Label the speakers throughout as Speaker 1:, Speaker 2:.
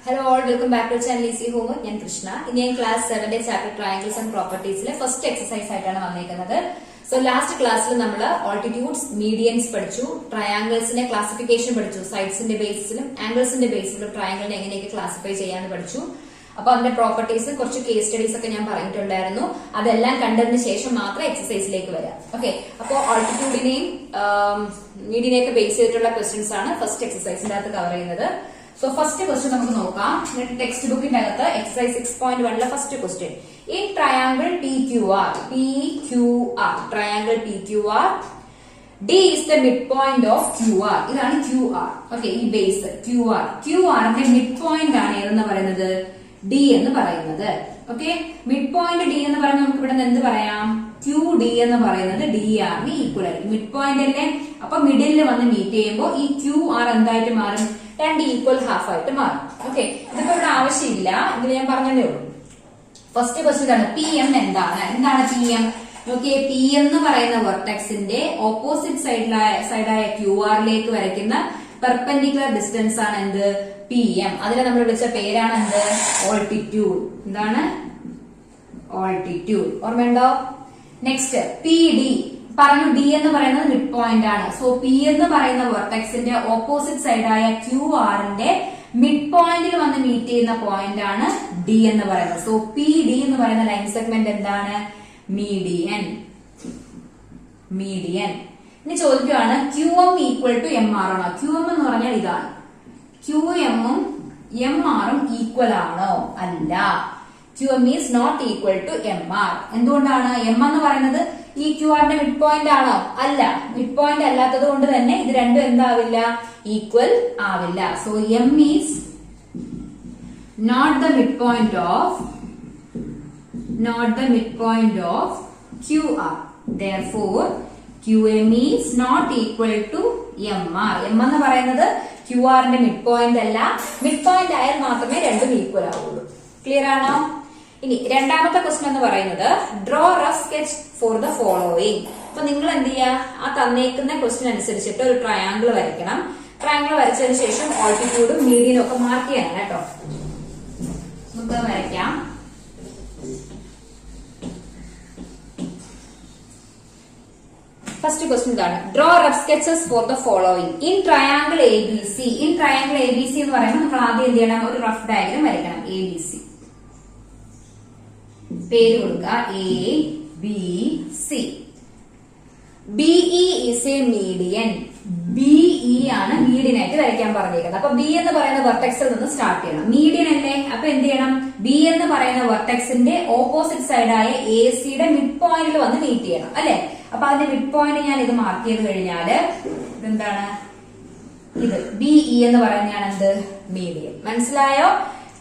Speaker 1: Hello all, welcome back to channel Easy Homework. ഞാൻ കൃഷ്ണ. ഇനി ഞാൻ ക്ലാസ് 7 ചാപ്റ്റർ ട്രയാംഗിൾസ് ആൻഡ് പ്രോപ്പർട്ടീസിലെ ഫസ്റ്റ് എക്സസൈസ് ആയിട്ടാണ് വന്നിരിക്കുന്നത്. സോ ലാസ്റ്റ് ക്ലാസ്സിൽ നമ്മൾ ഓൾട്ടിറ്റ്യൂഡ്സ്, മീഡിയൻസ് പഠിച്ചു, ട്രയാംഗിൾസിന്റെ ക്ലാസിഫിക്കേഷൻ പഠിച്ചു, സൈഡ്സിന്റെ ബേസിലും ആംഗിൾസിന്റെ ബേസിലും ട്രയാംഗിളിനെ എങ്ങനെയൊക്കെ ക്ലാസിഫൈ ചെയ്യാന്ന് പഠിച്ചു. അപ്പൊ അതിന്റെ പ്രോപ്പർട്ടീസ്, കുറച്ച് കേസ് സ്റ്റഡീസ് ഒക്കെ ഞാൻ പറഞ്ഞിട്ടുണ്ടായിരുന്നു. അതെല്ലാം കണ്ടതിന് ശേഷം മാത്രം എക്സസൈസിലേക്ക് വരാം. ഓക്കെ, അപ്പോൾ ഓൾട്ടിറ്റ്യൂഡിനെയും മീഡിയനെയൊക്കെ ബേസ് ചെയ്തിട്ടുള്ള ക്വസ്റ്റ്യൻസ് ആണ് ഫസ്റ്റ് എക്സസൈസിന്റെ അകത്ത് കവർ ചെയ്യുന്നത്. സോ ഫസ്റ്റ് ക്വസ്റ്റ്യൻ നമുക്ക് നോക്കാം. ടെക്സ്റ്റ് ബുക്കിന്റെ അകത്ത് exercise 6.1 first question. In triangle PQR, triangle PQR, D is the midpoint of QR. ഇതാണ് QR. ഓക്കെ, ഈ ബേസ് QRന്റെ മിഡ് പോയിന്റ് ആണ് ഏതെന്ന് പറയുന്നത് D എന്ന് പറയുന്നത്. ഓക്കെ, മിഡ് പോയിന്റ് D എന്ന് പറയുന്നത് നമുക്ക് ഇവിടെ എന്ത് പറയാം? QD എന്ന് പറയുന്നത് DR ന് ഈക്വൽ ആയിരിക്കും. മിഡ് പോയിന്റ് അല്ലേ, അപ്പൊ മിഡിലിൽ വന്ന് മീറ്റ് ചെയ്യുമ്പോൾ ഈ QR എന്തായിട്ട് മാറും? രണ്ട് ഈക്വൽ ഹാഫ് ആയിട്ട് മാറും. ഓക്കെ, ഇതിപ്പോ ഇവിടെ ആവശ്യമില്ല, ഇതിൽ ഞാൻ പറഞ്ഞതേ ഉള്ളൂ. ഫസ്റ്റ് ക്വസ്റ്റ്യൻ ആണ് PM എന്താണ് PM? നോക്കിയേ, P എന്ന് പറയുന്ന വെർട്ടെക്സിന്റെ ഓപ്പോസിറ്റ് സൈഡായ QR വരയ്ക്കുന്ന പെർപെൻഡിക്കുലർ ഡിസ്റ്റൻസ് ആണ് എന്ത്? PM. അതിനെ നമ്മൾ വിളിച്ച പേരാണ് എന്ത്? ഓൾട്ടിറ്റ്യൂഡ്. എന്താണ്? ഓൾട്ടിറ്റ്യൂഡ്. ഓർമ്മയുണ്ടോ? നെക്സ്റ്റ് PD പറഞ്ഞു, D എന്ന് പറയുന്നത് മിഡ് പോയിന്റ് ആണ്. സോ P എന്ന് പറയുന്ന വെർട്ടെക്സിന്റെ ഓപ്പോസിറ്റ് സൈഡായ QRന്റെ മിഡ് പോയിന്റിൽ വന്ന് മീറ്റ് ചെയ്യുന്ന പോയിന്റ് ആണ് D എന്ന് പറയുന്നത്. സോ PD എന്ന് പറയുന്ന ലൈൻ സെഗ്മെന്റ് എന്താണ്? മീഡിയൻ. ഇനി ചോദിക്കുകയാണ്, QM ഈക്വൽ ടു MR ആണോ? QM എന്ന് പറഞ്ഞാൽ ഇതാണ്. QM ഉം MR ഉം ഈക്വൽ ആണോ? അല്ല. QM is not equal to MR. എന്തുകൊണ്ടാണ്? M എന്ന് പറയുന്നത് ഈ QRന്റെ മിഡ് പോയിന്റ് ആണോ? അല്ല. മിഡ് പോയിന്റ് അല്ലാത്തത് കൊണ്ട് തന്നെ ഇത് രണ്ടും എന്താവില്ല? ഈക്വൽ ആവില്ല. So M is not the midpoint of QR. Therefore QM is not equal to MR. M എന്ന് പറയുന്നത് QRന്റെ മിഡ് പോയിന്റ് അല്ല. മിഡ് പോയിന്റ് ആയാൽ മാത്രമേ രണ്ടും ഈക്വൽ ആവുള്ളൂ. ക്ലിയർ ആണോ? ഇനി രണ്ടാമത്തെ ക്വസ്റ്റ്യൻ എന്ന് പറയുന്നത്, draw rough sketch for the following. അപ്പൊ നിങ്ങൾ എന്ത് ചെയ്യുക? ആ തന്നേക്കുന്ന ക്വസ്റ്റ്യൻ അനുസരിച്ചിട്ട് ഒരു ട്രയാംഗിൾ വരയ്ക്കണം. ട്രയാംഗിൾ വരച്ചതിന് ശേഷം ഓൾട്ടിറ്റ്യൂഡും മീഡിയനും ഒക്കെ മാർക്ക് ചെയ്യണം കേട്ടോ. നമുക്ക് വരയ്ക്കാം. ഫസ്റ്റ് ക്വസ്റ്റ്യൻ ഇതാണ്, draw rough sketches for the following in triangle ABC. In triangle ABC എന്ന് പറയുമ്പോൾ നമ്മൾ ആദ്യം എന്ത് ചെയ്യണം? ഒരു റഫ് ഡയഗ്രം വരയ്ക്കണം. ABC പേര് കൊടുക്കുക, ABC. BE is A median. BE ആണ് മീഡിയൻ ആയിട്ട് വരയ്ക്കാൻ പറഞ്ഞേക്കുന്നത്. അപ്പൊ B എന്ന് പറയുന്ന വെർട്ടെക്സിൽ നിന്ന് സ്റ്റാർട്ട് ചെയ്യണം. മീഡിയൻ അല്ലേ, അപ്പൊ എന്ത് ചെയ്യണം? B എന്ന് പറയുന്ന വെർട്ടെക്സിന്റെ ഓപ്പോസിറ്റ് സൈഡായ ACയുടെ മിഡ് പോയിന്റിൽ വന്ന് മീറ്റ് ചെയ്യണം അല്ലെ. അപ്പൊ അതിന്റെ മിഡ് പോയിന്റ് ഞാൻ ഇത് മാർക്ക് ചെയ്ത് കഴിഞ്ഞാല് ഇതെന്താണ്? ഇത് BE എന്ന് പറയുന്നതാണ് എന്ത്? മീഡിയൻ. മനസ്സിലായോ?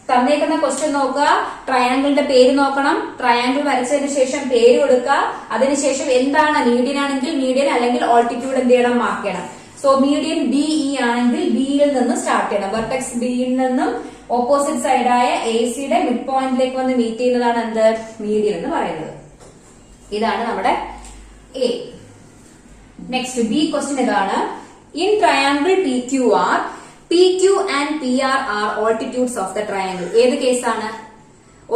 Speaker 1: തന്നേക്കുന്ന ക്വസ്റ്റ്യൻ നോക്കുക, ട്രയാംഗിളിന്റെ പേര് നോക്കണം, ട്രയാംഗിൾ വരച്ചതിന് ശേഷം പേര് കൊടുക്കുക, അതിനുശേഷം എന്താണ് മീഡിയൻ ആണെങ്കിൽ മീഡിയൻ, അല്ലെങ്കിൽ ഓൾട്ടിറ്റ്യൂഡ് എന്ത് ചെയ്യണം? മാർക്ക് ചെയ്യണം. സോ മീഡിയൻ BE ആണെങ്കിൽ ബിയിൽ നിന്ന് സ്റ്റാർട്ട് ചെയ്യണം. വെർട്ടെക്സ് ബിയിൽ നിന്നും ഓപ്പോസിറ്റ് സൈഡായ ACയുടെ മിഡ് പോയിന്റിലേക്ക് വന്ന് മീറ്റ് ചെയ്യുന്നതാണ് എന്ത്? മീഡിയൻ എന്ന് പറയുന്നത്. ഇതാണ് നമ്മുടെ A. നെക്സ്റ്റ് B ക്വസ്റ്റ്യൻ ഇതാണ്, in triangle PQR, PQ and PR are altitudes of the triangle. ഏത് കേസാണ്?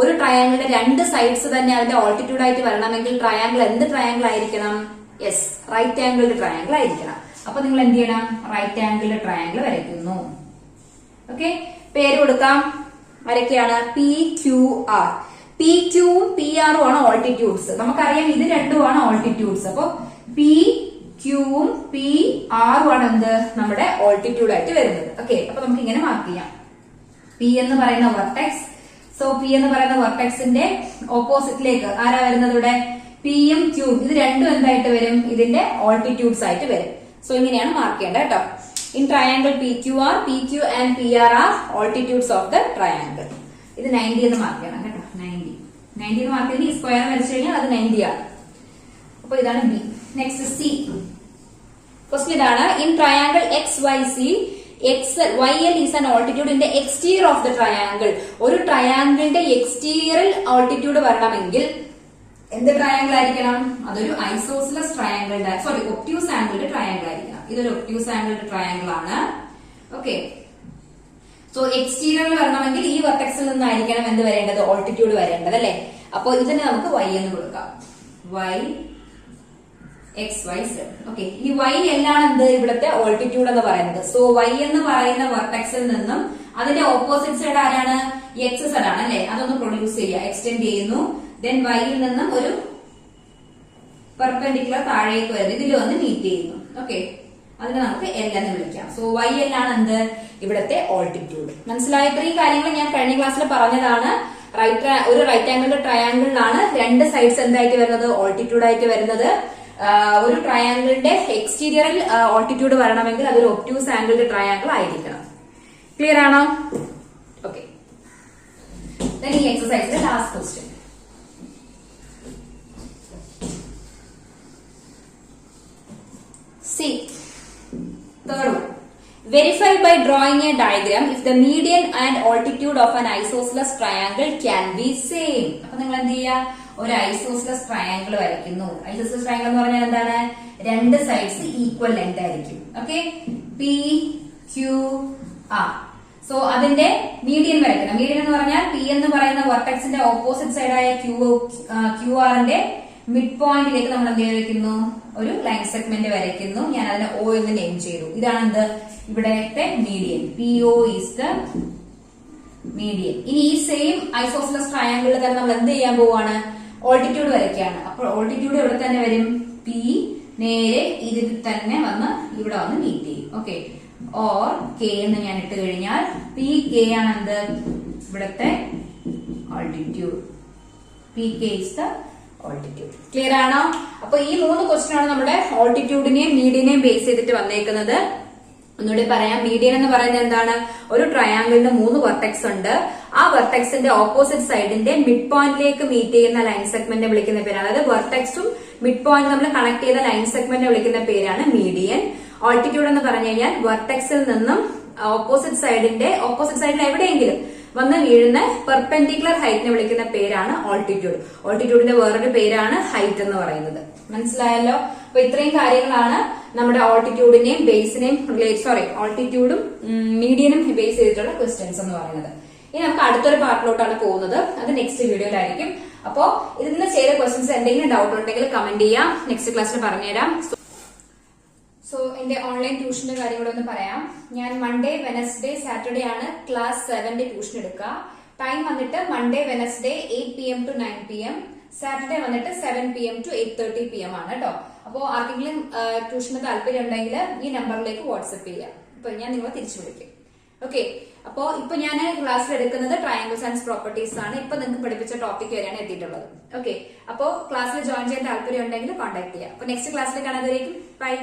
Speaker 1: ഒരു ട്രയാംഗിളിന്റെ രണ്ട് സൈഡ്സ് തന്നെ അതിന്റെ ഓൾട്ടിറ്റ്യൂഡ് ആയിട്ട് വരണമെങ്കിൽ ട്രയാംഗിൾ എന്ത് ട്രയാംഗിൾ ആയിരിക്കണം? യെസ്, റൈറ്റ് ആംഗിൾഡ് ട്രയാംഗിൾ ആയിരിക്കണം. അപ്പൊ നിങ്ങൾ എന്ത് ചെയ്യണം? റൈറ്റ് ആംഗിൾഡ് ട്രയാംഗിൾ വരയ്ക്കുന്നു. ഓക്കെ, പേര് കൊടുക്കാം, വരയ്ക്കുകയാണ്. PQR. PQ ഉം PR ഉം ആണ് ഓൾട്ടിറ്റ്യൂഡ്സ്. നമുക്കറിയാം ഇത് രണ്ടുമാണ് ഓൾട്ടിറ്റ്യൂഡ്സ്. അപ്പൊ PQവും PR ആണ് എന്ത്? നമ്മുടെ ഓൾട്ടിറ്റ്യൂഡ് ആയിട്ട് വരുന്നത്. ഓക്കെ, അപ്പൊ നമുക്ക് ഇങ്ങനെ മാർക്ക് ചെയ്യാം. P എന്ന് പറയുന്ന വെർട്ടെക്സ്. സോ P എന്ന് പറയുന്ന വെർട്ടെക്സിന്റെ ഓപ്പോസിറ്റിലേക്ക് ആരാ വരുന്നത്? ഇവിടെ PM Q. ഇത് രണ്ടും എന്തായിട്ട് വരും? ഇതിന്റെ ഓൾട്ടിറ്റ്യൂഡ്സ് ആയിട്ട് വരും. സോ ഇങ്ങനെയാണ് മാർക്ക് ചെയ്യേണ്ടത് കേട്ടോ. In triangle PQR, PQ and PR are altitudes of the triangle. ഇത് 90 എന്ന് മാർക്ക് ചെയ്യണം കേട്ടോ. 90 എന്ന് മാർക്ക് ചെയ്ത് ഈ സ്ക്വയർ വരച്ചു കഴിഞ്ഞാൽ അത് 90 ആണ്. അപ്പൊ ഇതാണ് B. നെക്സ്റ്റ് C ക്വസ്റ്റ്യൻ ഇതാണ്, in triangle XYZ, YL is an altitude in the exterior of the triangle. ഒരു ട്രയാംഗിളിന്റെ എക്സ്റ്റീരിയറിൽ ഓൾട്ടിറ്റ്യൂഡ് വരണമെങ്കിൽ എന്ത് ട്രയാംഗിൾ ആയിരിക്കണം? അതൊരു isosceles triangle, obtuse angled triangle ആയിരിക്കണം. ഇതൊരു ഒബ്റ്റ്യൂസ് ആംഗിൾഡ് ട്രയാംഗിൾ ആണ്. ഓക്കെ, സോ എക്സ്റ്റീരിയറിൽ വരണമെങ്കിൽ ഈ വെർട്ടെക്സിൽ നിന്നായിരിക്കണം എന്ത് വരേണ്ടത്, ഓൾട്ടിറ്റ്യൂഡ് വരേണ്ടത് അല്ലെ. അപ്പൊ ഇതിന് നമുക്ക് y എന്ന് കൊടുക്കാം, y XY Z. ഓക്കെ, ഈ y എല്ലാണ് എന്ത് ഇവിടുത്തെ ഓൾട്ടിറ്റ്യൂഡ് എന്ന് പറയുന്നത്. സോ y എന്ന് പറയുന്ന വെർട്ടെക്സിൽ നിന്നും അതിന്റെ ഓപ്പോസിറ്റ് സൈഡ് ആരാണ്, XZ ആണ് അല്ലെ. അതൊന്ന് പ്രൊഡ്യൂസ് ചെയ്യുക, എക്സ്റ്റെൻഡ് ചെയ്യുന്നു. ദെൻ y യിൽ നിന്നും ഒരു പെർപെൻഡിക്കുലർ താഴേക്ക് വരുന്നത്, ഇതിൽ വന്ന് മീറ്റ് ചെയ്യുന്നു. ഓക്കെ, അതിനെ നമുക്ക് L എന്ന് വിളിക്കാം. സോ y എല്ലാണ് എന്ത് ഇവിടുത്തെ ഓൾട്ടിറ്റ്യൂഡ്. മനസ്സിലായ? ഇത്രയും കാര്യങ്ങൾ ഞാൻ കഴിഞ്ഞ ക്ലാസ്സിൽ പറഞ്ഞതാണ്. ഒരു റൈറ്റ് ആംഗിൾ ട്രയാംഗിളിലാണ് രണ്ട് സൈഡ്സ് എന്തായിട്ട് വരുന്നത്, ഓൾട്ടിറ്റ്യൂഡ് ആയിട്ട് വരുന്നത്. ഒരു ട്രയാംഗിളിന്റെ എക്സ്റ്റീരിയറിൽ ഓൾട്ടിറ്റ്യൂഡ് വരണമെങ്കിൽ അതൊരു ഒബ്റ്റ്യൂസ് ആംഗിൾഡ് ട്രയാംഗിൾ ആയിരിക്കണം. ക്ലിയർ ആണോ? ഓക്കെ, ഈ എക്സസൈസിന്റെ last question. See, third one. Verify by drawing a diagram if the median and altitude of an isosceles triangle can be same. അപ്പൊ നിങ്ങൾ എന്ത് ചെയ്യുക, ഒരു ഐസോസ്ലസ് ട്രയാംഗിൾ വരയ്ക്കുന്നു. ഐസോസ്ലസ് ട്രയാംഗിൾ എന്ന് പറഞ്ഞാൽ എന്താണ്, രണ്ട് സൈഡ്സ് ഈക്വൽ ലെങ്ത് ആയിരിക്കും. Okay, P Q R. So അതിന്റെ മീഡിയൻ വരയ്ക്കണം. മീഡിയൻ എന്ന് പറഞ്ഞാൽ പി എന്ന് പറയുന്ന വെർട്ടെക്സിന്റെ ഓപ്പോസിറ്റ് സൈഡായ ക്യു ആറിന്റെ മിഡ് പോയിന്റിലേക്ക് നമ്മൾ എന്ത് വരയ്ക്കുന്നു, ഒരു ലൈൻ സെഗ്മെന്റ് വരയ്ക്കുന്നു. ഞാൻ അതിനെ O എന്ന് നെയിം ചെയ്തു. ഇതാണ് എന്ത് ഇവിടത്തെ median. PO is the median. ഇനി ഈ സെയിം ഐസോസ്ലസ് ട്രയാംഗിളിൽ തന്നെ നമ്മൾ എന്ത് ചെയ്യാൻ പോവാണ്, ഓൾട്ടിറ്റ്യൂഡ് വരയ്ക്കുകയാണ്. അപ്പോൾ ഓൾട്ടിറ്റ്യൂഡ് ഇവിടെ തന്നെ വരും, P നേരെ ഇതിൽ തന്നെ വന്ന് ഇവിടെ വന്ന് മീറ്റ് ചെയ്യും. ഓക്കെ, ഓർ K എന്ന് ഞാൻ ഇട്ട് കഴിഞ്ഞാൽ PK ആണ് എന്ത് ഇവിടത്തെ altitude. PK is the altitude. Clear ആണോ? അപ്പൊ ഈ 3 ക്വസ്റ്റ്യൻ ആണ് നമ്മുടെ ഓൾട്ടിറ്റ്യൂഡിനെയും മീഡിയനെയും ബേസ് ചെയ്തിട്ട് വന്നേക്കുന്നത്. ഒന്നുകൂടി പറയാം, മീഡിയൻ എന്ന് പറയുന്നത് എന്താണ്, ഒരു ട്രയാംഗിളിന് 3 വെർട്ടെക്സ് ഉണ്ട്. ആ വെർട്ടെക്സിന്റെ ഓപ്പോസിറ്റ് സൈഡിന്റെ മിഡ് പോയിന്റിലേക്ക് മീറ്റ് ചെയ്യുന്ന ലൈൻ സെഗ്മെന്റ് വിളിക്കുന്ന പേരാണ്, അതായത് വെർട്ടെക്സും മിഡ് പോയിന്റ് നമ്മൾ കണക്ട് ചെയ്ത ലൈൻ സെഗ്മെന്റ് വിളിക്കുന്ന പേരാണ് മീഡിയൻ. ഓൾട്ടിറ്റ്യൂഡ് എന്ന് പറഞ്ഞു കഴിഞ്ഞാൽ വെർട്ടെക്സിൽ നിന്നും ഓപ്പോസിറ്റ് സൈഡിൽ എവിടെയെങ്കിലും വന്ന് വീഴുന്ന പെർപെൻഡിക്കുലർ ഹൈറ്റിനെ വിളിക്കുന്ന പേരാണ് ഓൾട്ടിറ്റ്യൂഡ്. ഓൾട്ടിറ്റ്യൂഡിന്റെ വേറൊരു പേരാണ് ഹൈറ്റ് എന്ന് പറയുന്നത്. മനസ്സിലായല്ലോ? അപ്പൊ ഇത്രയും കാര്യങ്ങളാണ് നമ്മുടെ ഓൾട്ടിറ്റ്യൂഡിനെയും ബേസിനെയും ഓൾട്ടിറ്റ്യൂഡും മീഡിയനും ബേസ് ചെയ്തിട്ടുള്ള ക്വസ്റ്റ്യൻസ് എന്ന് പറയുന്നത്. ഇനി നമുക്ക് അടുത്തൊരു പാർട്ടിലോട്ടാണ് പോകുന്നത്, അത് നെക്സ്റ്റ് വീഡിയോയിലായിരിക്കും. അപ്പോ ഇതിൽ നിന്ന് ചെയ്ത ക്വസ്റ്റ്യൻസ് എന്തെങ്കിലും ഡൗട്ട് ഉണ്ടെങ്കിൽ കമന്റ് ചെയ്യാം, നെക്സ്റ്റ് ക്ലാസ്സിൽ പറഞ്ഞുതരാം. സോ എന്റെ ഓൺലൈൻ ട്യൂഷന്റെ കാര്യങ്ങളൊന്ന് പറയാം. ഞാൻ മൺഡേ, വെനസ്ഡേ, സാറ്റർഡേ ആണ് ക്ലാസ് 7ന്റെ ട്യൂഷൻ എടുക്കുക. ടൈം വന്നിട്ട് Monday, Wednesday 8 PM to 9 PM, Saturday വന്നിട്ട് 7 PM to 8:30 PM ആണ് കേട്ടോ. അപ്പോ ആർക്കെങ്കിലും ട്യൂഷന് താല്പര്യം ഉണ്ടെങ്കിൽ ഈ നമ്പറിലേക്ക് വാട്സ്ആപ്പ് ചെയ്യാം. അപ്പൊ ഞാൻ നിങ്ങളെ തിരിച്ചു വിളിക്കും. ഓക്കെ, അപ്പോ ഇപ്പൊ ഞാൻ ക്ലാസ്സിൽ എടുക്കുന്നത് ട്രയാംഗിൾസ് ആൻഡ് പ്രോപ്പർട്ടീസ് ആണ്. ഇപ്പൊ നിങ്ങൾക്ക് പഠിപ്പിച്ച ടോപ്പിക് വരെയാണ് എത്തിയിട്ടുള്ളത്. ഓക്കെ, അപ്പോ ക്ലാസ്സിൽ ജോയിൻ ചെയ്യാൻ താല്പര്യം ഉണ്ടെങ്കിൽ കോൺടാക്ട് ചെയ്യാം. അപ്പൊ നെക്സ്റ്റ് ക്ലാസ്സിൽ കാണാതായിരിക്കും. ബൈ.